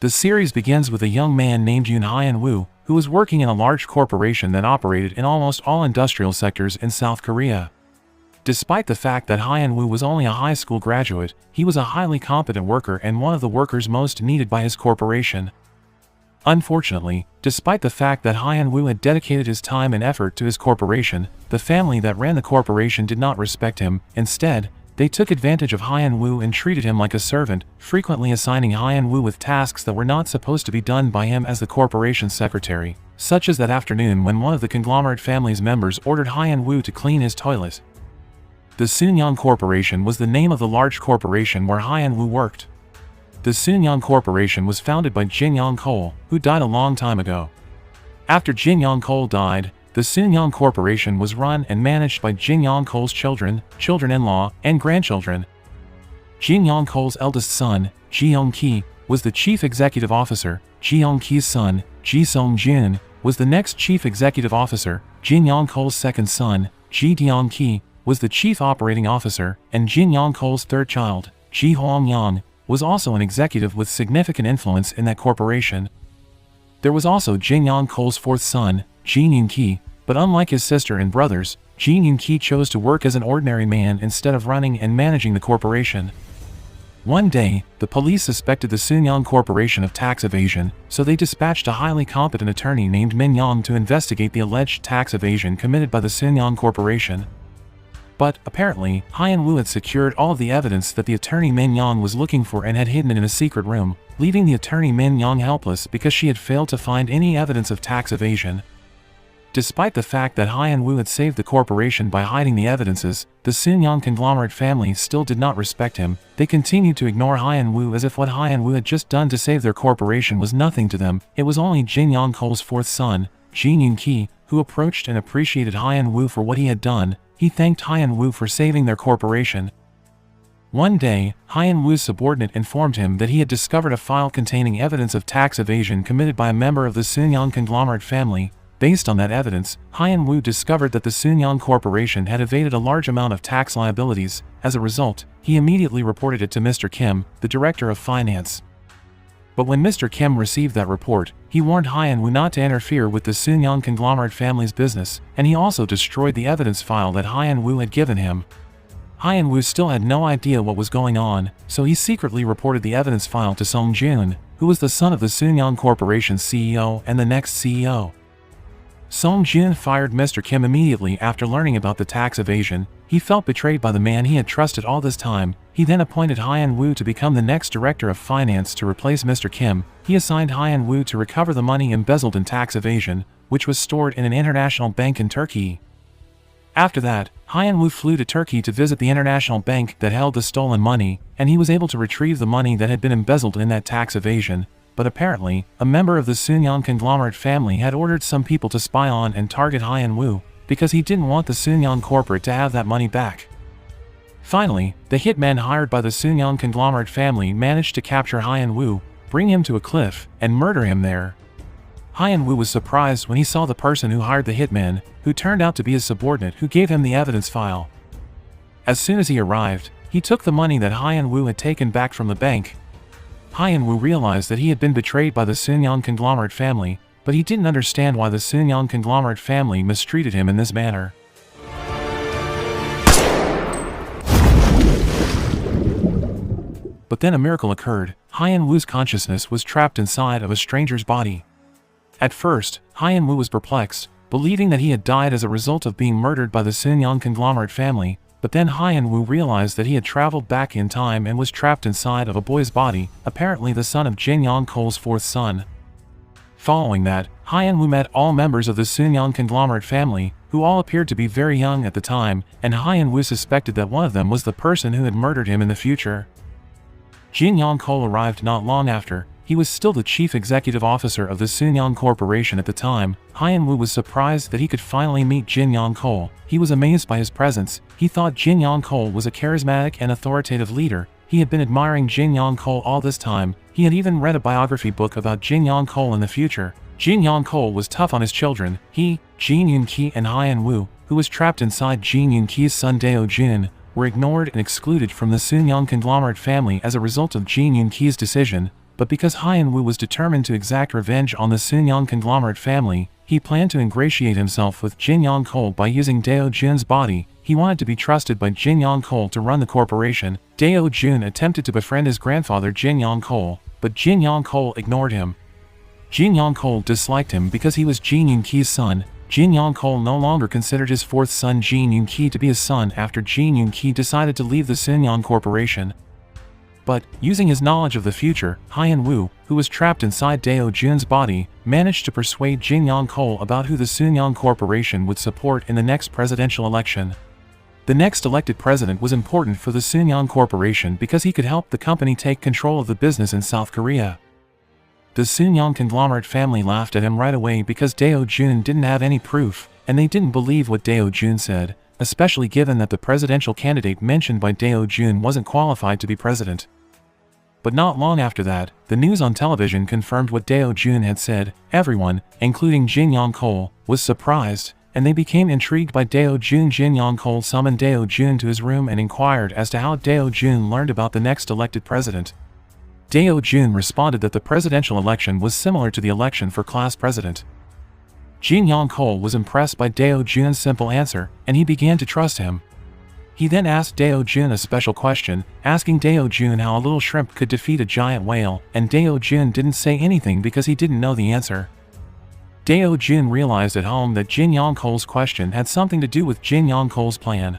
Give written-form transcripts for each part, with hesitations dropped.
The series begins with a young man named Yoon Hyun-woo, who was working in a large corporation that operated in almost all industrial sectors in South Korea. Despite the fact that Hyun-woo was only a high school graduate, he was a highly competent worker and one of the workers most needed by his corporation. Unfortunately, despite the fact that Hyun-woo had dedicated his time and effort to his corporation, the family that ran the corporation did not respect him. Instead, they took advantage of Hyun-woo and treated him like a servant, frequently assigning Hyun-woo with tasks that were not supposed to be done by him as the corporation's secretary, such as that afternoon when one of the conglomerate family's members ordered Hyun-woo to clean his toilet. The Sunyoung Corporation was the name of the large corporation where Hyun-woo worked. The Sunyoung Corporation was founded by Jin Young-kol, who died a long time ago. After Jin Young-kol died, the Sunyoung Corporation was run and managed by Jin Young-kol's children, children-in-law, and grandchildren. Jin Young-kol's eldest son, Ji Young-ki, was the chief executive officer. Ji Young-ki's son, Ji Song-jun, was the next chief executive officer. Jin Young-kol's second son, Ji Deong-ki, was the chief operating officer, and Jin Young-kol's third child, Ji Hwang-yang, was also an executive with significant influence in that corporation. There was also Jin Young-kol's fourth son, Ji Yoon-ki, but unlike his sister and brothers, Ji Yoon-ki chose to work as an ordinary man instead of running and managing the corporation. One day, the police suspected the Sunyoung Corporation of tax evasion, so they dispatched a highly competent attorney named Min Young to investigate the alleged tax evasion committed by the Sunyoung Corporation. But, apparently, Hyun-woo had secured all of the evidence that the attorney Min Young was looking for and had hidden it in a secret room, leaving the attorney Min Young helpless because she had failed to find any evidence of tax evasion. Despite the fact that Hyun-woo had saved the corporation by hiding the evidences, the Sunyoung conglomerate family still did not respect him. They continued to ignore Hyun-woo as if what Hyun-woo had just done to save their corporation was nothing to them. It was only Jin Young-kol's fourth son, Ji Yoon-ki, who approached and appreciated Hyun-woo for what he had done. He thanked Hyun-woo for saving their corporation. One day, Hyun-woo's subordinate informed him that he had discovered a file containing evidence of tax evasion committed by a member of the Sunyoung conglomerate family. Based on that evidence, Hyun-woo discovered that the Sunyoung Corporation had evaded a large amount of tax liabilities. As a result, he immediately reported it to Mr. Kim, the director of finance. But when Mr. Kim received that report, he warned Hyun-woo not to interfere with the Sunyoung conglomerate family's business, and he also destroyed the evidence file that Hyun-woo had given him. Hyun-woo still had no idea what was going on, so he secretly reported the evidence file to Song-jun, who was the son of the Sunyoung Corporation's CEO and the next CEO. Song-jun fired Mr. Kim immediately after learning about the tax evasion. He felt betrayed by the man he had trusted all this time. He then appointed Hyun-woo to become the next director of finance to replace Mr. Kim. He assigned Hyun-woo to recover the money embezzled in tax evasion, which was stored in an international bank in Turkey. After that, Hyun-woo flew to Turkey to visit the international bank that held the stolen money, and he was able to retrieve the money that had been embezzled in that tax evasion. But apparently, a member of the Sunyoung conglomerate family had ordered some people to spy on and target Hyun-woo, because he didn't want the Sunyoung corporate to have that money back. Finally, the hitmen hired by the Sunyoung conglomerate family managed to capture Hyun-woo, bring him to a cliff, and murder him there. Hyun-woo was surprised when he saw the person who hired the hitmen, who turned out to be his subordinate who gave him the evidence file. As soon as he arrived, he took the money that Hyun-woo had taken back from the bank. Hyun-woo realized that he had been betrayed by the Sunyoung conglomerate family, but he didn't understand why the Sunyoung conglomerate family mistreated him in this manner. But then a miracle occurred. Hyun-woo's consciousness was trapped inside of a stranger's body. At first, Hyun-woo was perplexed, believing that he had died as a result of being murdered by the Sunyoung conglomerate family, but then Hyun-woo realized that he had traveled back in time and was trapped inside of a boy's body, apparently the son of Jin Young-kol's fourth son. Following that, Hyun-woo met all members of the Sunyoung conglomerate family, who all appeared to be very young at the time, and Hyun-woo suspected that one of them was the person who had murdered him in the future. Jin Young-kol arrived not long after. He was still the chief executive officer of the Sunyoung Corporation at the time. Hyun-woo was surprised that he could finally meet Jin Young-kol. He was amazed by his presence. He thought Jin Young-kol was a charismatic and authoritative leader. He had been admiring Jin Young-kol all this time. He had even read a biography book about Jin Young-kol in the future. Jin Young-kol was tough on his children. He, Jin Yoon-ki, and Hyun-woo, who was trapped inside Jin Yoon-ki's son Deo-jun, were ignored and excluded from the Sunyoung conglomerate family as a result of Jin Yoon-ki's decision. but because Hyun-woo was determined to exact revenge on the Soon-young conglomerate family, he planned to ingratiate himself with Jin Young-kol by using Deo-jun's body. He wanted to be trusted by Jin Young-kol to run the corporation. Deo-jun attempted to befriend his grandfather Jin Young-kol, but Jin Young-kol ignored him. Jin Young-kol disliked him because he was Jin Yoon-ki's son. Jin Young-kol no longer considered his fourth son Jin Yoon-ki to be his son after Jin Yoon-ki decided to leave the Soon-young corporation. But, using his knowledge of the future, Hyun-woo, who was trapped inside Deo-jun's body, managed to persuade Jin Young-kol about who the Soon-young corporation would support in the next presidential election. The next elected president was important for the Soon-young corporation because he could help the company take control of the business in South Korea. The Soon-young conglomerate family laughed at him right away because Deo-jun didn't have any proof, and they didn't believe what Deo-jun said, especially given that the presidential candidate mentioned by Deo-jun wasn't qualified to be president. But not long after that, the news on television confirmed what Deo-jun had said. Everyone, including Jin Young-kol, was surprised, and they became intrigued by Deo-jun. Jin Young-kol summoned Deo-jun to his room and inquired as to how Deo-jun learned about the next elected president. Deo-jun responded that the presidential election was similar to the election for class president. Jin Young-kol was impressed by Deo-jun's simple answer, and he began to trust him. He then asked Deo-jun a special question, asking Deo-jun how a little shrimp could defeat a giant whale, and Deo-jun didn't say anything because he didn't know the answer. Deo-jun realized at home that Jin Young-kol's question had something to do with Jin Young-kol's plan.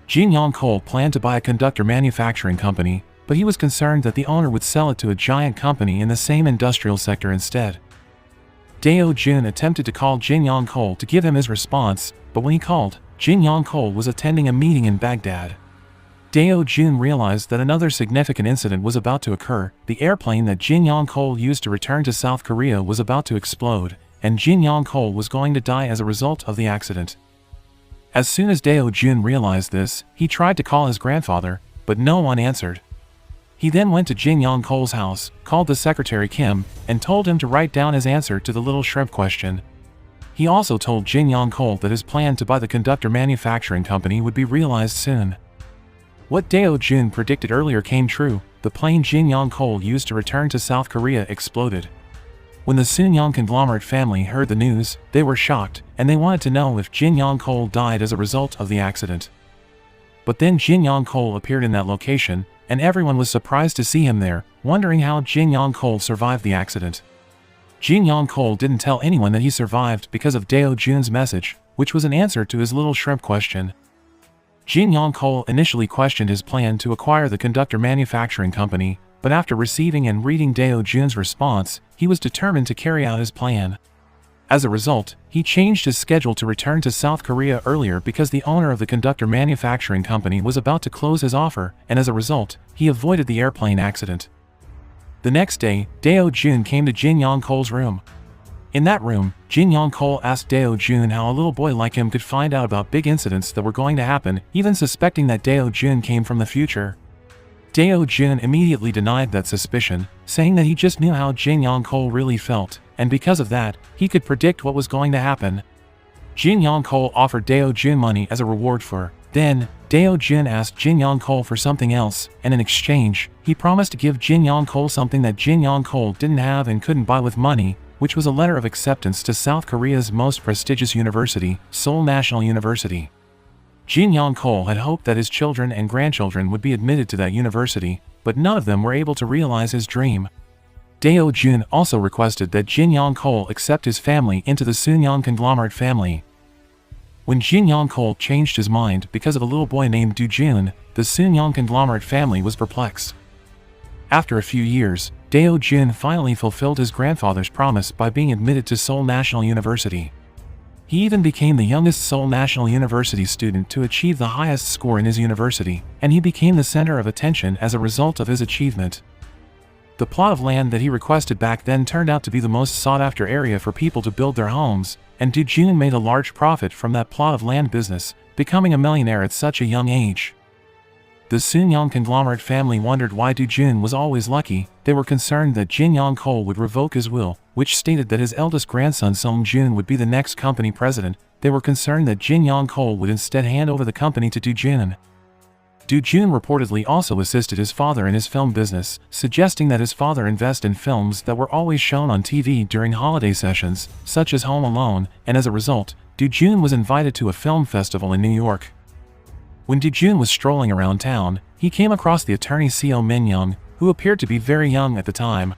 Jin Young-kol planned to buy a conductor manufacturing company, but he was concerned that the owner would sell it to a giant company in the same industrial sector instead. Deo-jun attempted to call Jin Young-kol to give him his response, but when he called, Jin Young-kol was attending a meeting in Baghdad. Deo-jun realized that another significant incident was about to occur. The airplane that Jin Young-kol used to return to South Korea was about to explode, and Jin Young-kol was going to die as a result of the accident. As soon as Deo-jun realized this, he tried to call his grandfather, but no one answered. He then went to Jin Young-kol's house, called the secretary Kim, and told him to write down his answer to the little shrimp question. He also told Jin Young-kol that his plan to buy the conductor manufacturing company would be realized soon. What Deo-jun predicted earlier came true. The plane Jin Young-kol used to return to South Korea exploded. When the Soon-young conglomerate family heard the news, they were shocked, and they wanted to know if Jin Young-kol died as a result of the accident. But then Jin Young-kol appeared in that location, and everyone was surprised to see him there, wondering how Jin Young-kol survived the accident. Jin Young-kol didn't tell anyone that he survived because of Deo-jun's message, which was an answer to his little shrimp question. Jin Young-kol initially questioned his plan to acquire the conductor manufacturing company, but after receiving and reading Deo-jun's response, he was determined to carry out his plan. As a result, he changed his schedule to return to South Korea earlier because the owner of the conductor manufacturing company was about to close his offer, and as a result, he avoided the airplane accident. The next day, Deo-jun came to Jin Young-kol's room. In that room, Jin Young-kol asked Deo-jun how a little boy like him could find out about big incidents that were going to happen, even suspecting that Deo-jun came from the future. Deo-jun immediately denied that suspicion, saying that he just knew how Jin Young-kol really felt, and because of that, he could predict what was going to happen. Jin Young-kol offered Deo-jun money as a reward for. Then, Deo-jun asked Jin Young-kol for something else, and in exchange, he promised to give Jin Young-kol something that Jin Young-kol didn't have and couldn't buy with money, which was a letter of acceptance to South Korea's most prestigious university, Seoul National University. Jin Young-kol had hoped that his children and grandchildren would be admitted to that university, but none of them were able to realize his dream. Deo-jun also requested that Jin Young-kol accept his family into the Soon-young conglomerate family. When Jin Young-kol changed his mind because of a little boy named Do-jun, the Soon-young conglomerate family was perplexed. After a few years, Deo-jun finally fulfilled his grandfather's promise by being admitted to Seoul National University. He even became the youngest Seoul National University student to achieve the highest score in his university, and he became the center of attention as a result of his achievement. The plot of land that he requested back then turned out to be the most sought-after area for people to build their homes, and Do-jun made a large profit from that plot of land business, becoming a millionaire at such a young age. The Soon-young conglomerate family wondered why Do-jun was always lucky. They were concerned that Jin Young-kol would revoke his will, which stated that his eldest grandson Sung-jun would be the next company president. They were concerned that Jin Young-kol would instead hand over the company to Do-jun. Du Jun reportedly also assisted his father in his film business, suggesting that his father invest in films that were always shown on TV during holiday sessions, such as Home Alone, and as a result, Du Jun was invited to a film festival in New York. When Du Jun was strolling around town, he came across the attorney Seo Min-young, who appeared to be very young at the time.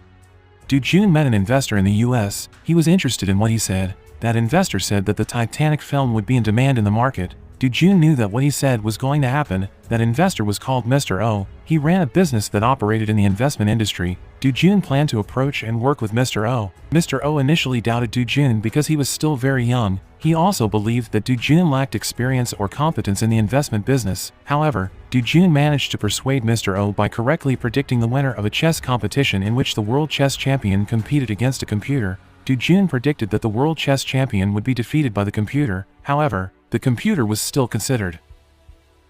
Du Jun met an investor in the US. He was interested in what he said. That investor said that the Titanic film would be in demand in the market. Du Jun knew that what he said was going to happen. That investor was called Mr. O. He ran a business that operated in the investment industry. Du Jun planned to approach and work with Mr. O. Mr. O initially doubted Du Jun because he was still very young. He also believed that Du Jun lacked experience or competence in the investment business. However, Du Jun managed to persuade Mr. O by correctly predicting the winner of a chess competition in which the world chess champion competed against a computer. Du Jun predicted that the world chess champion would be defeated by the computer. However, the computer was still considered.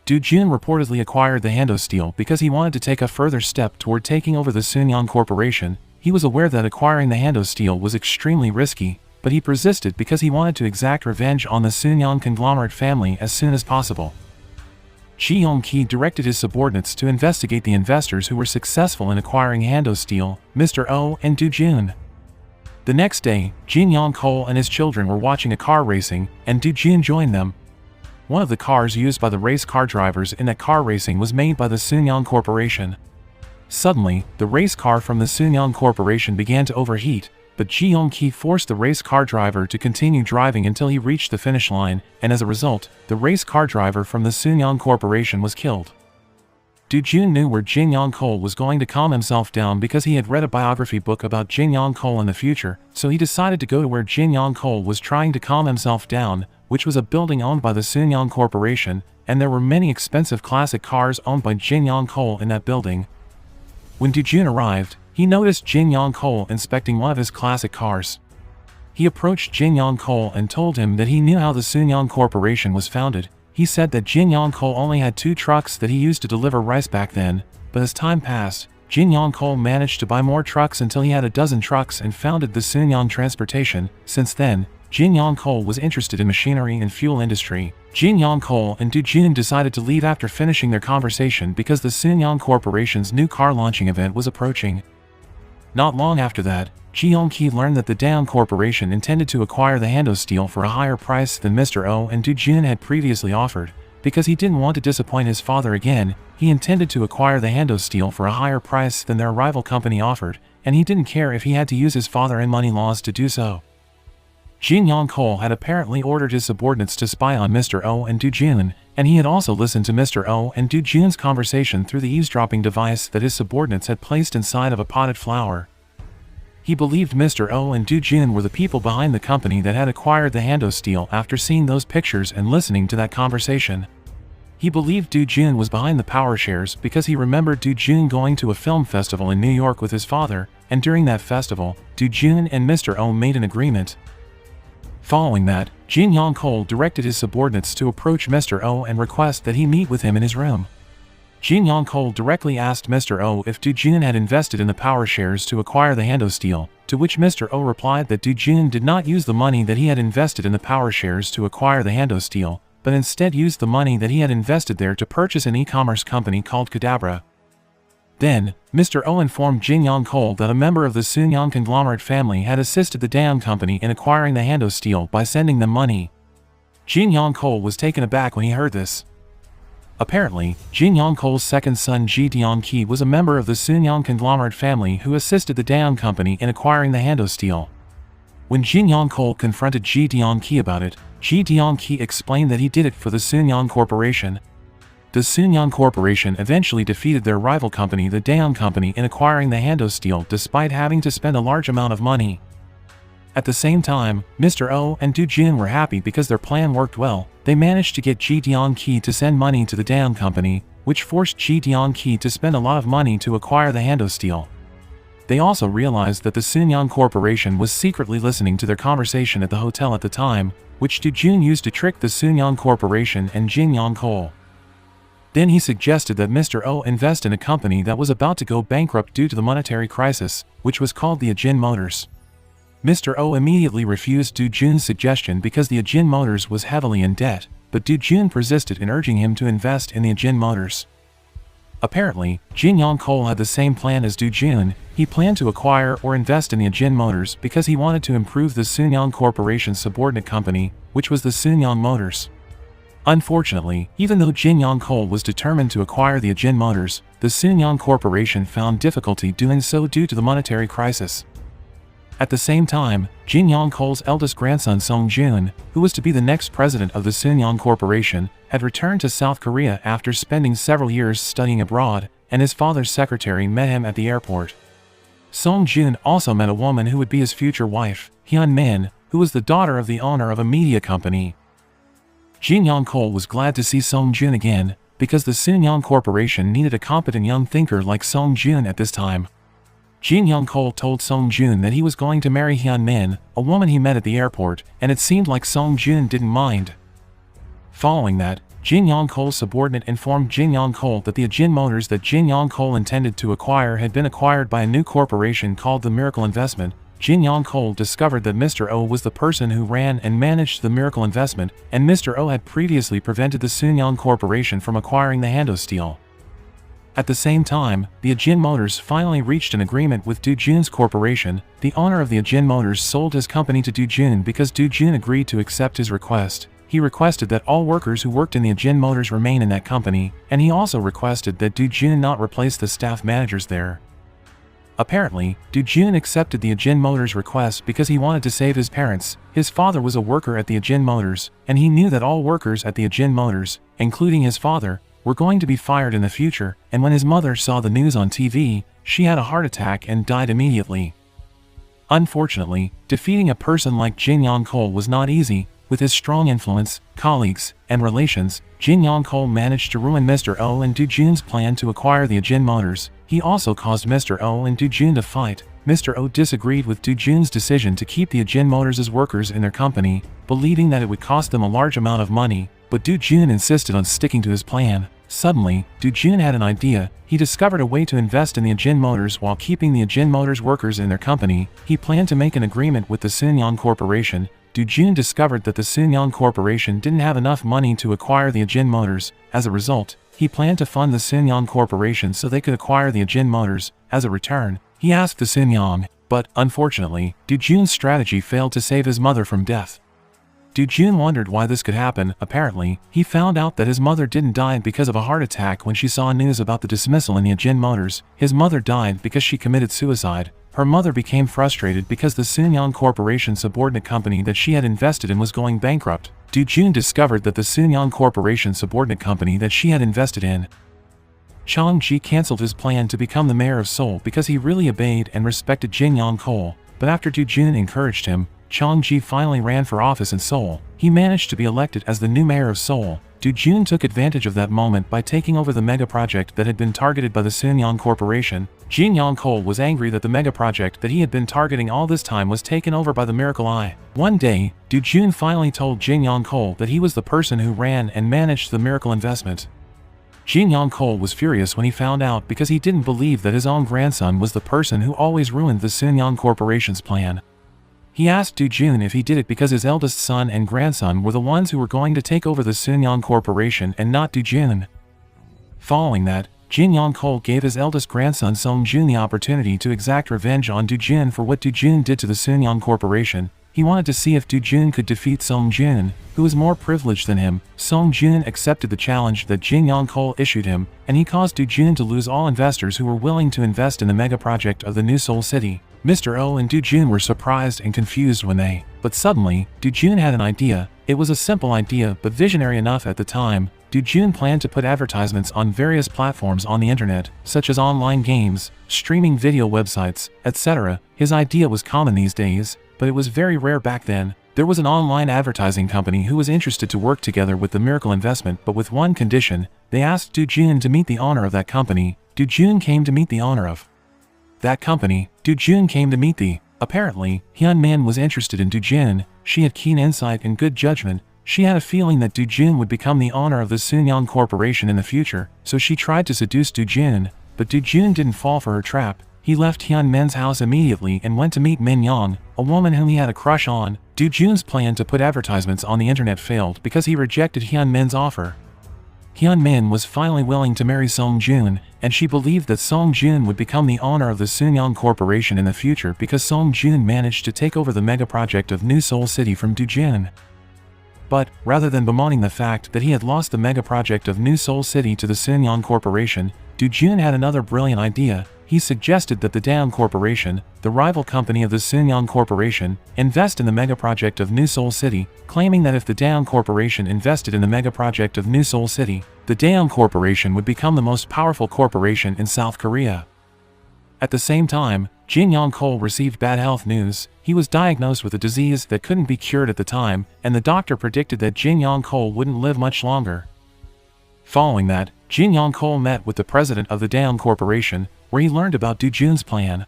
Du Jun reportedly acquired the Hando Steel because he wanted to take a further step toward taking over the Sunyoung Corporation. He was aware that acquiring the Hando Steel was extremely risky, but he persisted because he wanted to exact revenge on the Sunyoung conglomerate family as soon as possible. Ji Yong-ki directed his subordinates to investigate the investors who were successful in acquiring Hando Steel, Mr. O and Du Jun. The next day, Jin Yong-kol and his children were watching a car racing, and Du Jun joined them. One of the cars used by the race car drivers in that car racing was made by the Sunyoung Corporation. Suddenly, the race car from the Sunyoung Corporation began to overheat, but Ji Yong-ki forced the race car driver to continue driving until he reached the finish line, and as a result, the race car driver from the Sunyoung Corporation was killed. Du Jun knew where Jin Yong-kol was going to calm himself down because he had read a biography book about Jin Yong-kol in the future, so he decided to go to where Jin Yong-kol was trying to calm himself down, which was a building owned by the Sunyoung Corporation, and there were many expensive classic cars owned by Jin Yong-kol in that building. When Du Jun arrived, he noticed Jin Yong-kol inspecting one of his classic cars. He approached Jin Yong-kol and told him that he knew how the Sunyoung Corporation was founded. He said that Jin Yong-kol only had 2 trucks that he used to deliver rice back then, but as time passed, Jin Yong-kol managed to buy more trucks until he had a dozen trucks and founded the Sunyoung Transportation. Since then, Jin Yong-kol was interested in machinery and fuel industry. Jin Yong-kol and Du Jun decided to leave after finishing their conversation because the Sunyoung Corporation's new car launching event was approaching. Not long after that, Ji Yong-ki learned that the Daewon Corporation intended to acquire the Hando Steel for a higher price than Mr. O and Du Jun had previously offered. Because he didn't want to disappoint his father again, he intended to acquire the Hando Steel for a higher price than their rival company offered, and he didn't care if he had to use his father and money laws to do so. Jin Yong-kol had apparently ordered his subordinates to spy on Mr. O and Du Jun, and he had also listened to Mr. O and Du Jun's conversation through the eavesdropping device that his subordinates had placed inside of a potted flower. He believed Mr. O and Du Jun were the people behind the company that had acquired the Hando Steel after seeing those pictures and listening to that conversation. He believed Du Jun was behind the power shares because he remembered Du Jun going to a film festival in New York with his father, and during that festival, Du Jun and Mr. O made an agreement. Following that, Jin Yong-kol directed his subordinates to approach Mr. O and request that he meet with him in his room. Jin Yong-kol directly asked Mr. O if Du Jun had invested in the power shares to acquire the Hando Steel, to which Mr. O replied that Du Jun did not use the money that he had invested in the power shares to acquire the Hando Steel, but instead used the money that he had invested there to purchase an e-commerce company called Kadabra. Then, Mr. O informed Jin Yong-kol that a member of the Sunyoung conglomerate family had assisted the Daewon company in acquiring the Hando Steel by sending them money. Jin Yong-kol was taken aback when he heard this. Apparently, Jin Yong-kol's second son Ji Yong-ki was a member of the Sunyoung conglomerate family who assisted the Daewon company in acquiring the Hando Steel. When Jin Yong-kol confronted Ji Yong-ki about it, Ji Yong-ki explained that he did it for the Sunyoung Corporation. The Sunyoung Corporation eventually defeated their rival company, the Daewon company, in acquiring the Hando Steel despite having to spend a large amount of money. At the same time, Mr. O and Du Jun were happy because their plan worked well. They managed to get Ji Yong-ki to send money to the Daewon company, which forced Ji Yong-ki to spend a lot of money to acquire the Hando Steel. They also realized that the Sunyoung Corporation was secretly listening to their conversation at the hotel at the time, which Du Jun used to trick the Sunyoung Corporation and Jin Yong-kol. Then he suggested that Mr. O invest in a company that was about to go bankrupt due to the monetary crisis, which was called the Ajin Motors. Mr. O immediately refused Du Jun's suggestion because the Ajin Motors was heavily in debt, but Du Jun persisted in urging him to invest in the Ajin Motors. Apparently, Jin Young-kol had the same plan as Do Jun. He planned to acquire or invest in the Ajin Motors because he wanted to improve the Sunyang Corporation's subordinate company, which was the Sunyang Motors. Unfortunately, even though Jin Young-kol was determined to acquire the Ajin Motors, the Sunyang Corporation found difficulty doing so due to the monetary crisis. At the same time, Jin Young-kol's eldest grandson Sung-jun, who was to be the next president of the Sunyang Corporation, had returned to South Korea after spending several years studying abroad, and his father's secretary met him at the airport. Sung-jun also met a woman who would be his future wife, Hyun-min, who was the daughter of the owner of a media company. Jin Young-kol was glad to see Sung-jun again, because the Sunyang Corporation needed a competent young thinker like Sung-jun at this time. Jin Young-kol told Sung-jun that he was going to marry Hyun-min, a woman he met at the airport, and it seemed like Sung-jun didn't mind. Following that, Jin Young-kol's subordinate informed Jin Young-kol that the Ajin Motors that Jin Young-kol intended to acquire had been acquired by a new corporation called the Miracle Investment. Jin Young-kol discovered that Mr. Oh was the person who ran and managed the Miracle Investment, and Mr. Oh had previously prevented the Sunyang Corporation from acquiring the Hando Steel. At the same time, the Ajin Motors finally reached an agreement with Do Jun's corporation. The owner of the Ajin Motors sold his company to Do Jun because Do Jun agreed to accept his request. He requested that all workers who worked in the Ajin Motors remain in that company, and he also requested that Do Jun not replace the staff managers there. Apparently, Do Jun accepted the Ajin Motors request because he wanted to save his parents. His father was a worker at the Ajin Motors, and he knew that all workers at the Ajin Motors, including his father, were going to be fired in the future, and when his mother saw the news on TV, she had a heart attack and died immediately. Unfortunately, defeating a person like Jin Young-kol was not easy. With his strong influence, colleagues, and relations, Jin Young-kol managed to ruin Mr. Oh and Do Jun's plan to acquire the Ajin Motors. He also caused Mr. Oh and Do Jun to fight. Mr. Oh disagreed with Do Jun's decision to keep the Ajin Motors as workers in their company, believing that it would cost them a large amount of money, but Do Jun insisted on sticking to his plan. Suddenly, Do Jun had an idea. He discovered a way to invest in the Ajin Motors while keeping the Ajin Motors workers in their company. He planned to make an agreement with the Sunyang Corporation. Do Jun discovered that the Sunyang Corporation didn't have enough money to acquire the Ajin Motors. As a result, he planned to fund the Sunyang Corporation so they could acquire the Ajin Motors. As a return, he asked the Sunyang, but, unfortunately, Do Jun's strategy failed to save his mother from death. Do Jun wondered why this could happen. Apparently, he found out that his mother didn't die because of a heart attack when she saw news about the dismissal in the Ajin Motors. His mother died because she committed suicide. Her mother became frustrated because the Sunyang Corporation subordinate company that she had invested in was going bankrupt. Do Jun discovered that the Sunyang Corporation subordinate company that she had invested in, Chang Ji canceled his plan to become the mayor of Seoul because he really obeyed and respected Jin Young-kol. But after Do Jun encouraged him, Chang Ji finally ran for office in Seoul. He managed to be elected as the new mayor of Seoul. Do Jun took advantage of that moment by taking over the mega project that had been targeted by the Sunyang Corporation. Jin Young-kol was angry that the mega project that he had been targeting all this time was taken over by the Miracle Eye. One day, Do Jun finally told Jin Young-kol that he was the person who ran and managed the Miracle Investment. Jin Young-kol was furious when he found out because he didn't believe that his own grandson was the person who always ruined the Sunyang Corporation's plan. He asked Do Jun if he did it because his eldest son and grandson were the ones who were going to take over the Sunyang Corporation and not Do Jun. Following that, Jin Young-kol gave his eldest grandson Sung-jun the opportunity to exact revenge on Do Jun for what Do Jun did to the Sunyang Corporation. He wanted to see if Do Jun could defeat Sung-jun, who was more privileged than him. Sung-jun accepted the challenge that Jin Young-kol issued him, and he caused Do Jun to lose all investors who were willing to invest in the mega project of the new Seoul City. Mr. Oh and Do Jun were surprised and confused but suddenly, Do Jun had an idea. It was a simple idea but visionary enough at the time. Do Jun planned to put advertisements on various platforms on the internet, such as online games, streaming video websites, etc. His idea was common these days, but it was very rare back then. There was an online advertising company who was interested to work together with the Miracle Investment, but with one condition. They asked Do Jun to meet the owner of that company. Do Jun came to meet the owner of that company. Do Jun came to meet the. Apparently, Hyun-min was interested in Do Jun. She had keen insight and good judgment. She had a feeling that Do Jun would become the owner of the Sunyang Corporation in the future, so she tried to seduce Do Jun, but Do Jun didn't fall for her trap. He left Hyun-min's house immediately and went to meet Min Young, a woman whom he had a crush on. Do Jun's plan to put advertisements on the internet failed because he rejected Hyun-min's offer. Hyun Min was finally willing to marry Song Joon, and she believed that Song Joon would become the owner of the Sunyoung Corporation in the future because Song Joon managed to take over the mega project of New Seoul City from Do Joon. But, rather than bemoaning the fact that he had lost the mega project of New Seoul City to the Sunyoung Corporation, Do Joon had another brilliant idea. He suggested that the Daewon Corporation, the rival company of the Sunyoung Corporation, invest in the mega project of New Seoul City, claiming that if the Daewon Corporation invested in the mega project of New Seoul City, the Daewon Corporation would become the most powerful corporation in South Korea. At the same time, Jin Young-kol received bad health news. He was diagnosed with a disease that couldn't be cured at the time, and the doctor predicted that Jin Young-kol wouldn't live much longer. Following that, Jin Young-kol met with the president of the Daewon Corporation, where he learned about Do Joon's plan.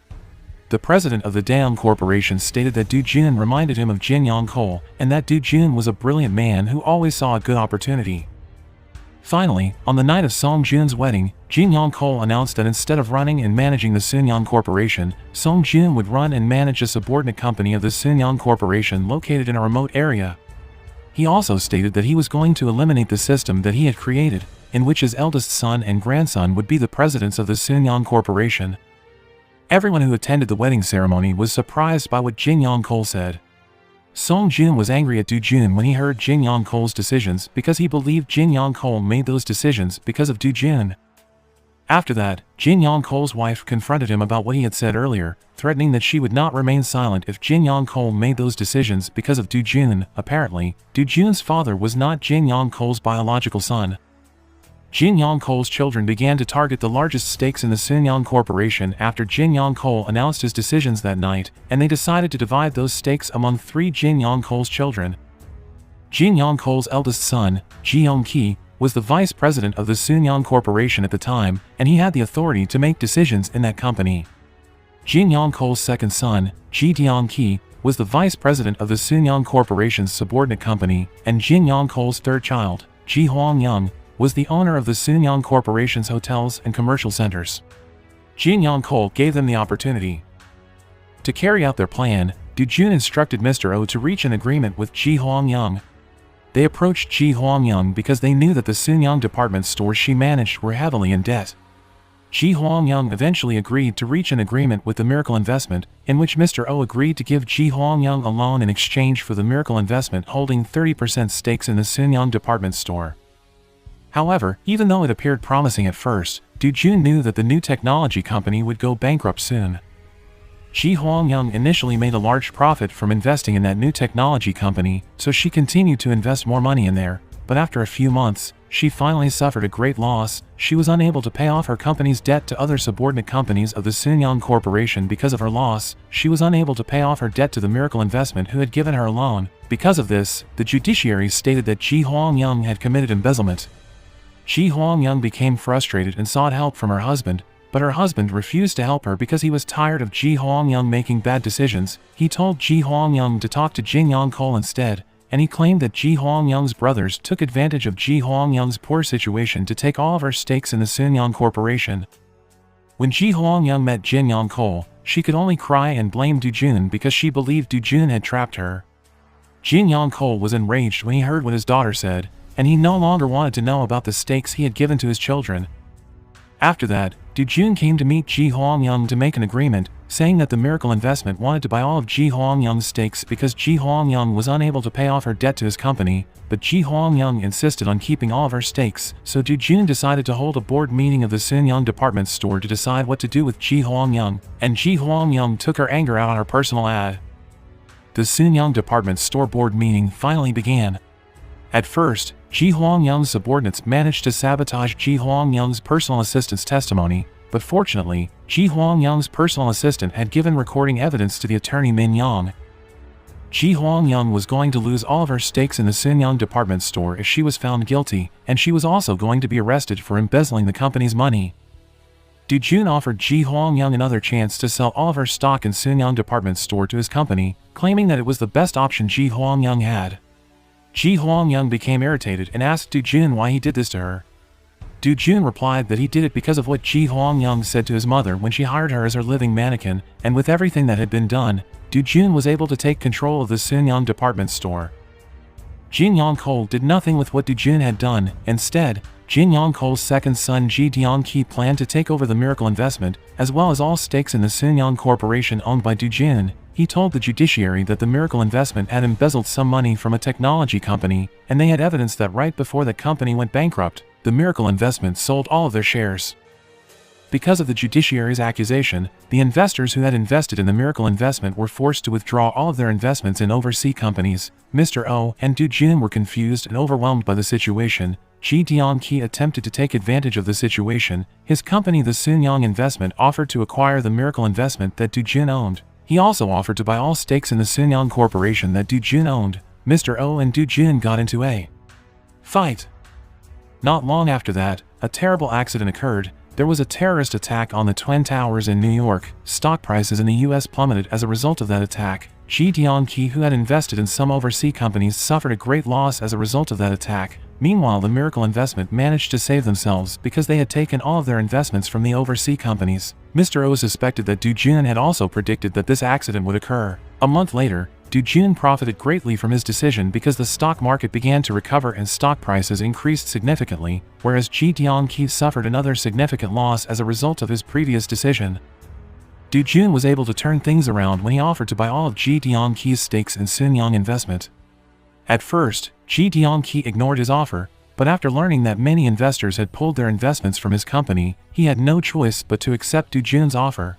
The president of the Daewon Corporation stated that Do Joon reminded him of Jin Young-kol, and that Do Joon was a brilliant man who always saw a good opportunity. Finally, on the night of Song Joon's wedding, Jin Young-kol announced that instead of running and managing the Sunyoung Corporation, Song Joon would run and manage a subordinate company of the Sunyoung Corporation located in a remote area. He also stated that he was going to eliminate the system that he had created, in which his eldest son and grandson would be the presidents of the Sunyoung Corporation. Everyone who attended the wedding ceremony was surprised by what Jin Young-kol said. Song Joon was angry at Do Joon when he heard Jin Young-kol's decisions because he believed Jin Young-kol made those decisions because of Do Joon. After that, Jin Young-kol's wife confronted him about what he had said earlier, threatening that she would not remain silent if Jin Young-kol made those decisions because of Do Joon. Apparently, Do Joon's father was not Jin Young-kol's biological son. Jin Young-kol's children began to target the largest stakes in the Sunyoung Corporation after Jin Young-kol announced his decisions that night, and they decided to divide those stakes among 3 Jin Young-kol's children. Jin Young-kol's eldest son, Ji Young-ki, was the vice president of the Sunyoung Corporation at the time, and he had the authority to make decisions in that company. Jin Young-kol's second son, Ji Deong-ki, was the vice president of the Sunyoung Corporation's subordinate company, and Jin Young-kol's third child, Ji Hwang-young, was the owner of the Sunyoung Corporation's hotels and commercial centers. Jin Young-kol gave them the opportunity. To carry out their plan, Do Joon instructed Mr. Oh to reach an agreement with Ji Hwang-young. They approached Ji Hwang-young because they knew that the Sunyoung department stores she managed were heavily in debt. Ji Hwang-young eventually agreed to reach an agreement with the Miracle Investment, in which Mr. Oh agreed to give Ji Hwang-young a loan in exchange for the Miracle Investment holding 30% stakes in the Sunyoung department store. However, even though it appeared promising at first, Do Joon knew that the new technology company would go bankrupt soon. Ji Hwang-young initially made a large profit from investing in that new technology company, so she continued to invest more money in there, but after a few months, she finally suffered a great loss. She was unable to pay off her company's debt to other subordinate companies of the Sunyoung Corporation because of her loss. She was unable to pay off her debt to the Miracle Investment who had given her a loan. Because of this, the judiciary stated that Ji Hwang-young had committed embezzlement. Ji Hwang-young became frustrated and sought help from her husband, but her husband refused to help her because he was tired of Ji Hwang-young making bad decisions. He told Ji Hwang-young to talk to Jin Young-kol instead, and he claimed that Ji Hwang-young's brothers took advantage of Ji Hwang-young's poor situation to take all of her stakes in the Sunyoung Corporation. When Ji Hwang-young met Jin Young-kol, she could only cry and blame Do Joon because she believed Do Joon had trapped her. Jin Young-kol was enraged when he heard what his daughter said, and he no longer wanted to know about the stakes he had given to his children. After that, Do Joon came to meet Ji Hwang-young to make an agreement, saying that the Miracle Investment wanted to buy all of Ji Hwang-young's stakes because Ji Hwang-young was unable to pay off her debt to his company, but Ji Hwang-young insisted on keeping all of her stakes, so Do Joon decided to hold a board meeting of the Sunyoung department store to decide what to do with Ji Hwang-young, and Ji Hwang-young took her anger out on her personal ad. The Sunyoung department store board meeting finally began. At first, Ji Hwang-young's subordinates managed to sabotage Ji Hwang-young's personal assistant's testimony, but fortunately, Ji Hwang-young's personal assistant had given recording evidence to the attorney Min Young. Ji Hwang-young was going to lose all of her stakes in the Sunyoung department store if she was found guilty, and she was also going to be arrested for embezzling the company's money. Do Joon offered Ji Hwang-young another chance to sell all of her stock in Sunyoung department store to his company, claiming that it was the best option Ji Hwang-young had. Ji Hwang-young became irritated and asked Do Joon why he did this to her. Do Joon replied that he did it because of what Ji Hwang-young said to his mother when she hired her as her living mannequin, and with everything that had been done, Do Joon was able to take control of the Sunyoung department store. Jin Young-kol did nothing with what Do Joon had done. Instead, Jin Yong-kol's second son Ji Dong-ki planned to take over the Miracle Investment, as well as all stakes in the Sunyang Corporation owned by Do-jin. He told the judiciary that the Miracle Investment had embezzled some money from a technology company, and they had evidence that right before that company went bankrupt, the Miracle Investment sold all of their shares. Because of the judiciary's accusation, the investors who had invested in the Miracle Investment were forced to withdraw all of their investments in overseas companies. Mr. Oh and Do-jin were confused and overwhelmed by the situation. Ji Dong-ki attempted to take advantage of the situation. His company, the Sunyang Investment, offered to acquire the Miracle Investment that Do-jin owned. He also offered to buy all stakes in the Sunyang Corporation that Do-jin owned. Mr. Oh and Do-jin got into a fight. Not long after that, a terrible accident occurred. There was a terrorist attack on the Twin Towers in New York. Stock prices in the US plummeted as a result of that attack. Ji Dong-ki, who had invested in some overseas companies, suffered a great loss as a result of that attack. Meanwhile, the Miracle Investment managed to save themselves because they had taken all of their investments from the overseas companies. Mr. Oh suspected that Do-jin had also predicted that this accident would occur. A month later, Do-jin profited greatly from his decision because the stock market began to recover and stock prices increased significantly, whereas Ji Dong-ki suffered another significant loss as a result of his previous decision. Do-jin was able to turn things around when he offered to buy all of Ji Dong-ki's stakes in Sunyang Investment. At first, Ji Dong-ki ignored his offer, but after learning that many investors had pulled their investments from his company, he had no choice but to accept Do-jin's offer.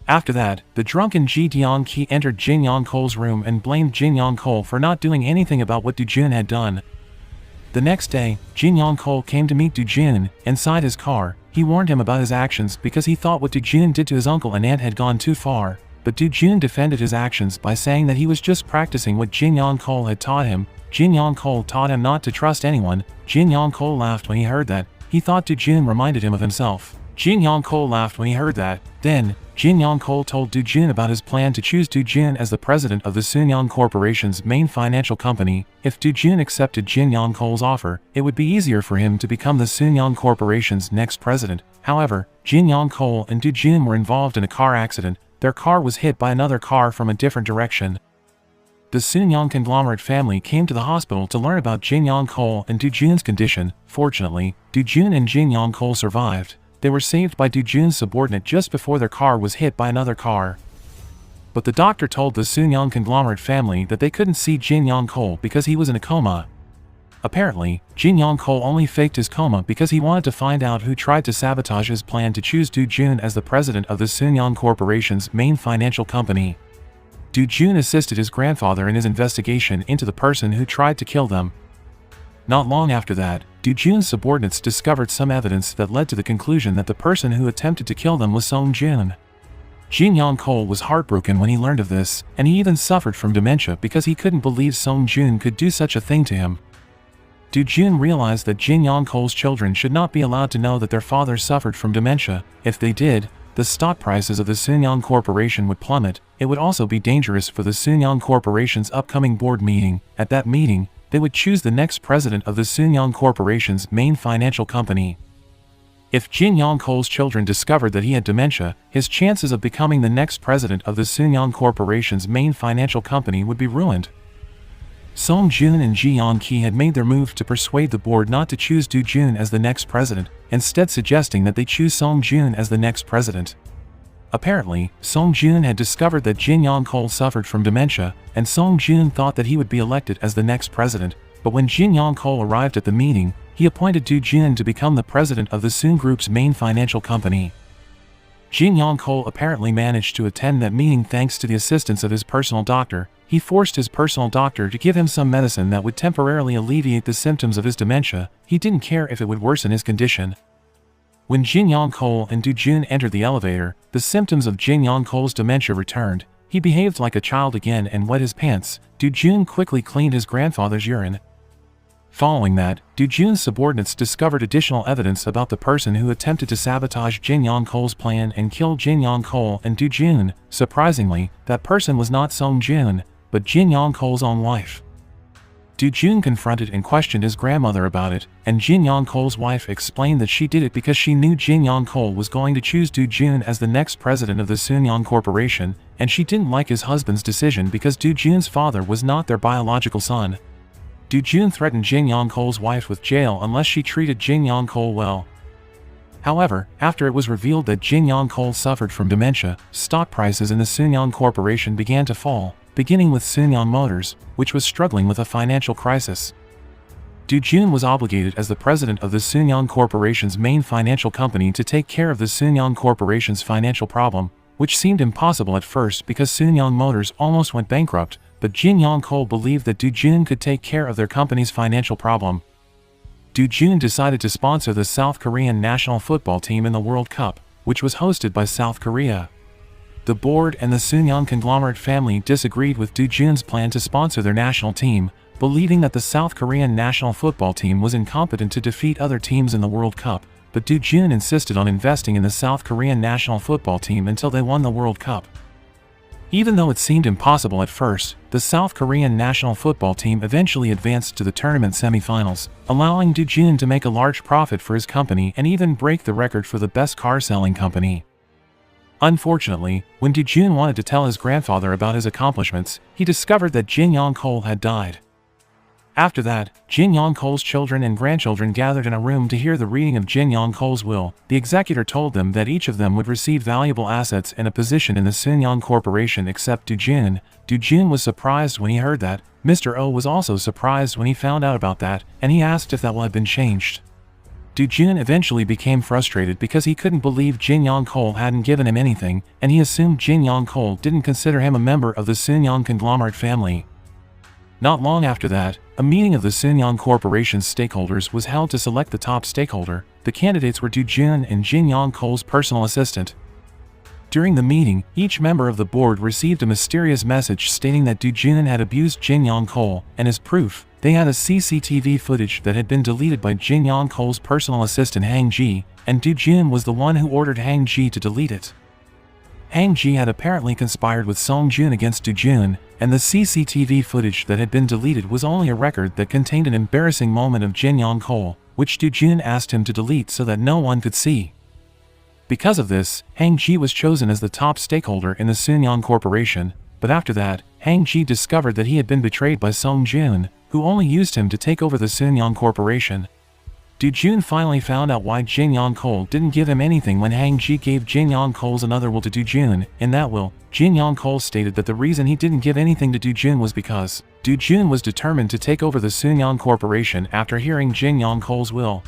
After that, the drunken Ji Dong-ki entered Jin Yong-kol's room and blamed Jin Yong-kol for not doing anything about what Do-jin had done. The next day, Jin Yong-kol came to meet Do-jin. Inside his car, he warned him about his actions because he thought what Do-jin did to his uncle and aunt had gone too far. But Do-jin defended his actions by saying that he was just practicing what Jin Yong-kol had taught him. Jin Yong-kol taught him not to trust anyone. Jin Yong-kol laughed when he heard that. He thought Do-jin reminded him of himself. Jin Yong-kol laughed when he heard that. Then, Jin Yong-kol told Do-jin about his plan to choose Do-jin as the president of the Sunyang Corporation's main financial company. If Do-jin accepted Jin Yong-kol's offer, it would be easier for him to become the Sunyang Corporation's next president. However, Jin Yong-kol and Do-jin were involved in a car accident. Their car was hit by another car from a different direction. The Sunyang conglomerate family came to the hospital to learn about Jin Yong-kol and Do-jin's condition. Fortunately, Do-jin and Jin Yong-kol survived. They were saved by Do-jin's subordinate just before their car was hit by another car. But the doctor told the Sunyang conglomerate family that they couldn't see Jin Yong-kol because he was in a coma. Apparently, Jin Yong-kol only faked his coma because he wanted to find out who tried to sabotage his plan to choose Do-jin as the president of the Sunyang Corporation's main financial company. Do-jin assisted his grandfather in his investigation into the person who tried to kill them. Not long after that, Do-jin's subordinates discovered some evidence that led to the conclusion that the person who attempted to kill them was Song-jin. Jin Yong-kol was heartbroken when he learned of this, and he even suffered from dementia because he couldn't believe Song-jin could do such a thing to him. Do-jin realized that Jin Yong-kol's children should not be allowed to know that their father suffered from dementia. If they did, the stock prices of the Sunyang Corporation would plummet. It would also be dangerous for the Sunyang Corporation's upcoming board meeting. At that meeting, they would choose the next president of the Sunyang Corporation's main financial company. If Jin Yong-kol's children discovered that he had dementia, his chances of becoming the next president of the Sunyang Corporation's main financial company would be ruined. Song-jin and Ji Yong-ki had made their move to persuade the board not to choose Do-jin as the next president, instead suggesting that they choose Song-jin as the next president. Apparently, Song-jin had discovered that Jin Yong-kol suffered from dementia, and Song-jin thought that he would be elected as the next president, but when Jin Yong-kol arrived at the meeting, he appointed Do-jin to become the president of the Soon Group's main financial company. Jin Yong-kol apparently managed to attend that meeting thanks to the assistance of his personal doctor. He forced his personal doctor to give him some medicine that would temporarily alleviate the symptoms of his dementia. He didn't care if it would worsen his condition. When Jin Yong-kol and Do-jin entered the elevator, the symptoms of Jin Yong-kol's dementia returned. He behaved like a child again and wet his pants. Do-jin quickly cleaned his grandfather's urine. Following that, Do-jin's subordinates discovered additional evidence about the person who attempted to sabotage Jin Yong-kol's plan and kill Jin Yong-kol and Do-jin. Surprisingly, that person was not Song-jin, but Jin Yong-kol's own wife. Do-jin confronted and questioned his grandmother about it, and Jin Yong-kol's wife explained that she did it because she knew Jin Yong-kol was going to choose Do-jin as the next president of the Sunyang Corporation, and she didn't like his husband's decision because Do-jin's father was not their biological son. Du Jun threatened Jin Yong-kol's wife with jail unless she treated Jin Yong-kol well. However, after it was revealed that Jin Yong-kol suffered from dementia, stock prices in the Sunyang Corporation began to fall, beginning with Sunyang Motors, which was struggling with a financial crisis. Du Jun was obligated as the president of the Sunyang Corporation's main financial company to take care of the Sunyang Corporation's financial problem, which seemed impossible at first because Sunyang Motors almost went bankrupt, but Jin Yong-kol believed that Du Jun could take care of their company's financial problem. Du Jun decided to sponsor the South Korean national football team in the World Cup, which was hosted by South Korea. The board and the Sunyang conglomerate family disagreed with Du Jun's plan to sponsor their national team, believing that the South Korean national football team was incompetent to defeat other teams in the World Cup, but Du Jun insisted on investing in the South Korean national football team until they won the World Cup. Even though it seemed impossible at first, the South Korean national football team eventually advanced to the tournament semifinals, allowing Du Jun to make a large profit for his company and even break the record for the best car-selling company. Unfortunately, when Du Jun wanted to tell his grandfather about his accomplishments, he discovered that Jin Yong-kol had died. After that, Jin Yong-kol's children and grandchildren gathered in a room to hear the reading of Jin Yong-kol's will. The executor told them that each of them would receive valuable assets and a position in the Sunyang Corporation except Du Jun. Du Jun was surprised when he heard that. Mr. Oh was also surprised when he found out about that, and he asked if that will have been changed. Du Jun eventually became frustrated because he couldn't believe Jin Yong-kol hadn't given him anything, and he assumed Jin Yong-kol didn't consider him a member of the Sunyang conglomerate family. Not long after that, a meeting of the Sunyang Corporation's stakeholders was held to select the top stakeholder. The candidates were Du Jun and Jin Yong-kol's personal assistant. During the meeting, each member of the board received a mysterious message stating that Du Jun had abused Jin Yong-kol, and as proof, they had a CCTV footage that had been deleted by Jin Yong-kol's personal assistant Hang Ji, and Du Jun was the one who ordered Hang Ji to delete it. Hang Ji had apparently conspired with Song Jun against Du Jun, and the CCTV footage that had been deleted was only a record that contained an embarrassing moment of Jin Yong-kol, which Du Jun asked him to delete so that no one could see. Because of this, Hang Ji was chosen as the top stakeholder in the Sunyang Corporation, but after that, Hang Ji discovered that he had been betrayed by Song Jun, who only used him to take over the Sunyang Corporation. Du Jun finally found out why Jin Yong-kol didn't give him anything when Hang Ji gave Jin Yong-kol's another will to Du Jun. In that will, Jin Yong-kol stated that the reason he didn't give anything to Du Jun was because Du Jun was determined to take over the Sunyang Corporation after hearing Jin Yong-kol's will.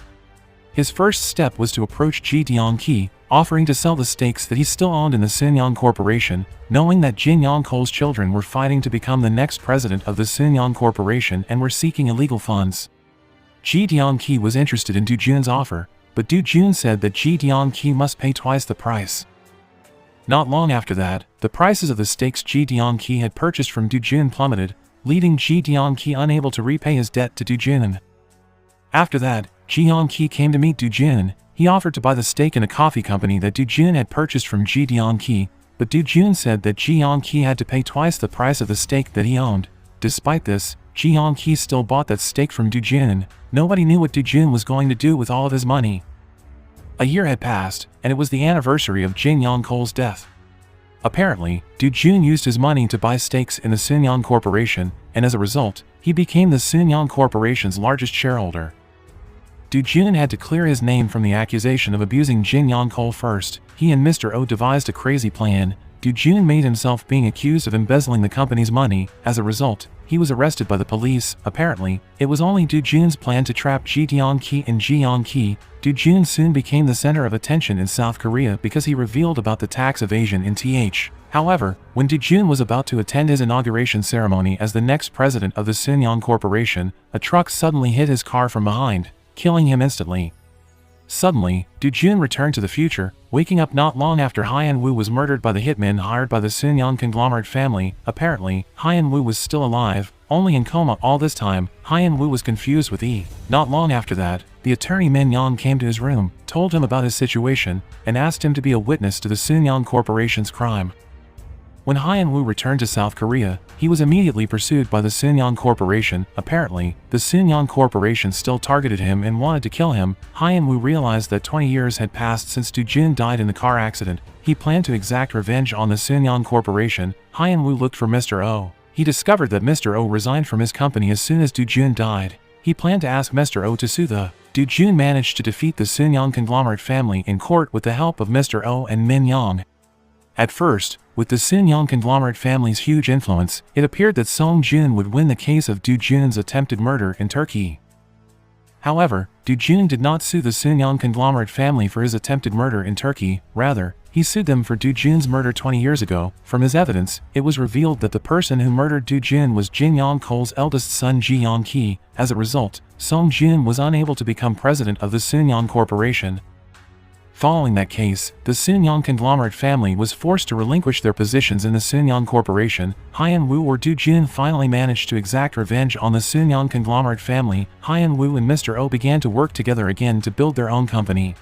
His first step was to approach Ji Deong-ki, offering to sell the stakes that he still owned in the Sunyang Corporation, knowing that Jin Yong-kol's children were fighting to become the next president of the Sunyang Corporation and were seeking illegal funds. Ji Deong-ki was interested in Du Jun's offer, but Du Jun said that Ji Deong-ki must pay twice the price. Not long after that, the prices of the stakes Ji Deong-ki had purchased from Du Jun plummeted, leaving Ji Deong-ki unable to repay his debt to Du Jun. After that, Ji Deong-ki came to meet Du Jun. He offered to buy the stake in a coffee company that Du Jun had purchased from Ji Deong-ki, but Du Jun said that Ji Deong-ki had to pay twice the price of the stake that he owned. Despite this, Ji Deong-ki still bought that stake from Du Jun. Nobody knew what Du Jun was going to do with all of his money. A year had passed, and it was the anniversary of Jin Yong-kol's death. Apparently, Du Jun used his money to buy stakes in the Sunyang Corporation, and as a result, he became the Sunyang Corporation's largest shareholder. Du Jun had to clear his name from the accusation of abusing Jin Yong-kol first. He and Mr. Oh devised a crazy plan. Du Jun made himself being accused of embezzling the company's money. As a result, he was arrested by the police. Apparently, it was only Du Jun's plan to trap Ji Deong-ki and Ji Deong-ki. Du Jun soon became the center of attention in South Korea because he revealed about the tax evasion in TH. However, when Du Jun was about to attend his inauguration ceremony as the next president of the Sunyang Corporation, a truck suddenly hit his car from behind, killing him instantly. Suddenly, Du Jun returned to the future, waking up not long after Hyun-woo was murdered by the hitmen hired by the Sunyang conglomerate family. Apparently, Hyun-woo was still alive, only in coma all this time. Hyun-woo was confused with E. Not long after that, the attorney Min Young came to his room, told him about his situation, and asked him to be a witness to the Sunyang Corporation's crime. When Hyun-woo returned to South Korea, he was immediately pursued by the Sunyang Corporation. Apparently, the Sunyang Corporation still targeted him and wanted to kill him. Hyun-woo realized that 20 years had passed since Du Jun died in the car accident. He planned to exact revenge on the Sunyang Corporation. Hyun-woo looked for Mr. Oh. he discovered that Mr. O resigned from his company as soon as Do Jun died. He planned to ask Mr. O to sue the. Do Jun managed to defeat the Sunyang conglomerate family in court with the help of Mr. O and Min Yang. At first, with the Sunyang conglomerate family's huge influence, it appeared that Song Jun would win the case of Do Jun's attempted murder in Turkey. However, Do Jun did not sue the Sunyang conglomerate family for his attempted murder in Turkey. Rather, he sued them for Do Jun's murder 20 years ago. From his evidence, it was revealed that the person who murdered Do Jun was Jin Yang Kole's eldest son Ji Yang Ki. As a result, Song Jun was unable to become president of the Sunyang Corporation. Following that case, the Sunyang conglomerate family was forced to relinquish their positions in the Sunyang Corporation. Hyan Wu or Do Jun finally managed to exact revenge on the Sunyang conglomerate family. Hyan Wu and Mr. O began to work together again to build their own company.